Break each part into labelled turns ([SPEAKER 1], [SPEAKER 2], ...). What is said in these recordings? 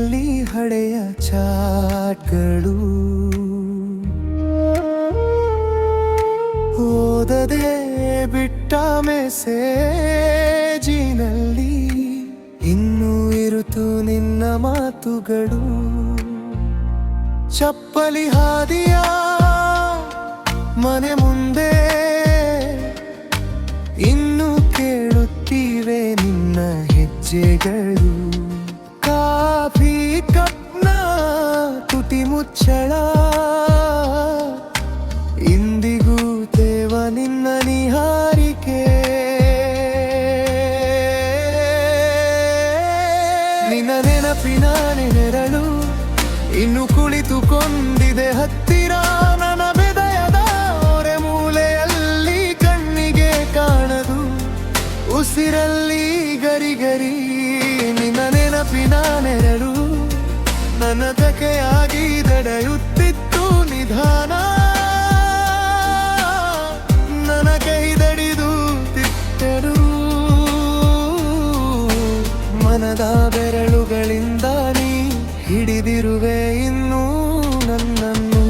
[SPEAKER 1] ಕಿವಿಯಲ್ಲಿ ಹಳೆಯ ಚಾಟ್ಗಳು, ಓದದೆ ಬಿಟ್ಟ ಮೆಸೇಜಿನಲ್ಲಿ ಇನ್ನೂ ಇರುತ್ತು ನಿನ್ನ ಮಾತುಗಳು. ಚಪ್ಪಲಿ ಹಾದಿಯ ಮನೆ ಮುಂದೆ ಇನ್ನು ಕೇಳುತ್ತೀವೆ ನಿನ್ನ ಹೆಜ್ಜೆಗಳು. ಕಾಫಿ ಕಪ್ನ ತುಟಿ ಮುಚ್ಚಳ ಇಂದಿಗೂ ತೇವ ನಿನ್ನ ನಿಹಾರಿಕೆ. ನಿನ್ನ ನೆನಪಿನ ನೆರಳು ಇನ್ನು ಕುಳಿತುಕೊಂಡಿದೆ ಹತ್ತಿರ ನನ್ನ ಬೆದಯದ ಹೊರೆ ಮೂಲೆಯಲ್ಲಿ, ಕಣ್ಣಿಗೆ ಕಾಣದು ಉಸಿರಲ್ಲಿ ಗರಿಗರಿ. ನಿನ್ನ ನೆನಪಿನ ನೆರಳು ನನ್ನ ತಕೆಯಾಗಿ ದಡೆಯುತ್ತಿತ್ತು ನಿಧಾನ, ನನ್ನ ಕೈ ದಡಿದು ತಿಟ್ಟರು. ಮನದ ಬೆರಳುಗಳಿಂದ ನೀ ಹಿಡಿದಿರುವೆ ಇನ್ನೂ ನನ್ನನ್ನು.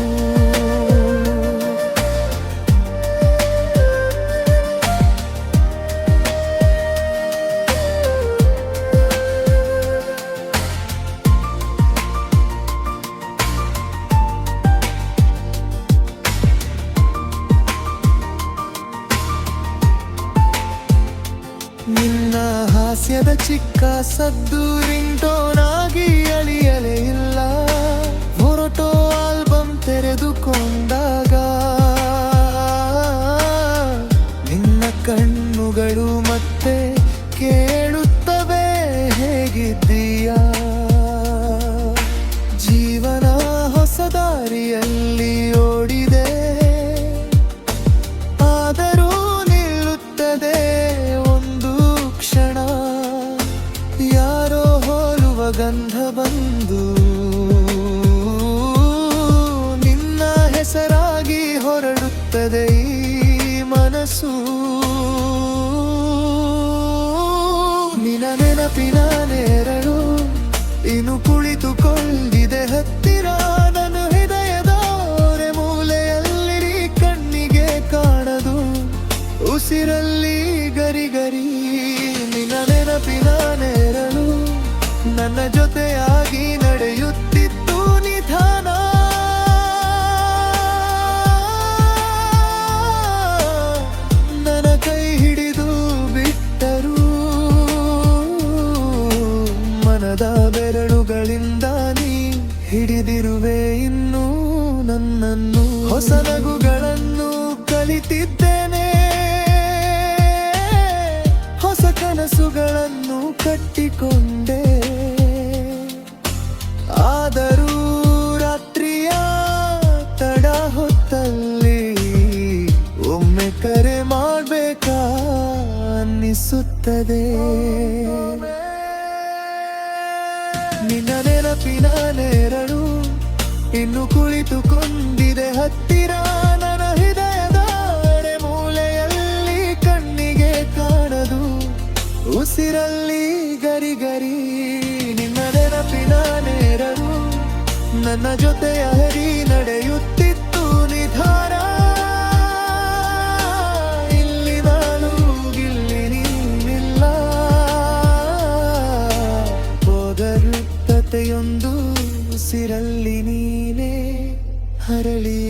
[SPEAKER 1] ನಿನ್ನ ಹಾಸ್ಯದ ಚಿಕ್ಕ ಸದ್ದು ರಿಂಗ್ಟೋನಾಗಿ ಅಳಿಯಲೇ ಇಲ್ಲ. ಹೊರಟೋ ಆಲ್ಬಮ್ ತೆರೆದುಕೊಂಡಾಗ ನಿನ್ನ ಕಣ್ಣುಗಳು ಮತ್ತೆ ಕೇಳುತ್ತವೆ ಹೇಗಿದ್ದೀಯಾ. ಜೀವನ ಹೊಸ ದಾರಿಯಲ್ಲಿ ಓಡಿದೆ, ಆದರೂ ನಿಲ್ಲುತ್ತದೆ ಒಂದು ಕ್ಷಣ. ಯಾರೋ ಹೋಲುವ ಗಂಧ ಬಂದು ನಿನ್ನ ಹೆಸರಾಗಿ ಹೊರಡುತ್ತದೆ ಈ ಮನಸ್ಸು. ನಿನ್ನ ನೆನಪಿನ ನೆರಳು ಇನ್ನು ಕುಳಿತುಕೊಂಡಿದೆ ಹತ್ತಿರ ನನ್ನ ಹೃದಯದ ಹೊರೆ ಮೂಲೆಯಲ್ಲಿ, ಕಣ್ಣಿಗೆ ಕಾಣದು ಉಸಿರಲ್ಲಿ ಗರಿಗರಿ. ನಿನ್ನ ನೆನಪಿನ ನೆರಳು ನನ್ನ ಜೊತೆಯಾಗಿ ನಡೆಯುತ್ತಿತ್ತು ನಿಧಾನ, ನನ್ನ ಕೈ ಹಿಡಿದು ಬಿಟ್ಟರು. ಮನದ ಬೆರಳುಗಳಿಂದ ನೀ ಹಿಡಿದಿರುವೆ ಇನ್ನೂ ನನ್ನನ್ನು. ಹೊಸ ನಗುಗಳನ್ನು ಕಲಿತಿದ್ದೇನೆ, ಹೊಸ ಕನಸುಗಳನ್ನು ಕಟ್ಟಿಕೊಂಡೆ. ಆದರೂ ರಾತ್ರಿಯ ತಡ ಹೊತ್ತಲ್ಲಿ ಒಮ್ಮೆ ಕರೆ ಮಾಡ್ಬೇಕಾ ಅನ್ನಿಸುತ್ತದೆ. ನಿನ್ನ ನೆನಪಿನ ನೆರಳು ಇನ್ನು ಕುಳಿತುಕೊಂಡಿದೆ ಹತ್ತಿರ ನನ್ನ ಹೃದಯದ ಎಡೆ ಮೂಲೆಯಲ್ಲಿ, ಕಣ್ಣಿಗೆ ಕಾಣದು ಉಸಿರಲ್ಲಿ ಗರಿಗರಿ. ನಿನ್ನ ನೆನಪಿನ ನೆರಳು ನನ್ನ ಜೊತೆಯ ಹರಿ ನಡೆಯುತ್ತಿತ್ತು ನಿಧಾನ. ಇಲ್ಲಿ ನಾನು ಇಲ್ಲಿ ನೀನಿಲ್ಲ, ಹೋದರುತ್ತತೆಯೊಂದು ಉಸಿರಲ್ಲಿ ನೀನೇ ಹರಳಿ.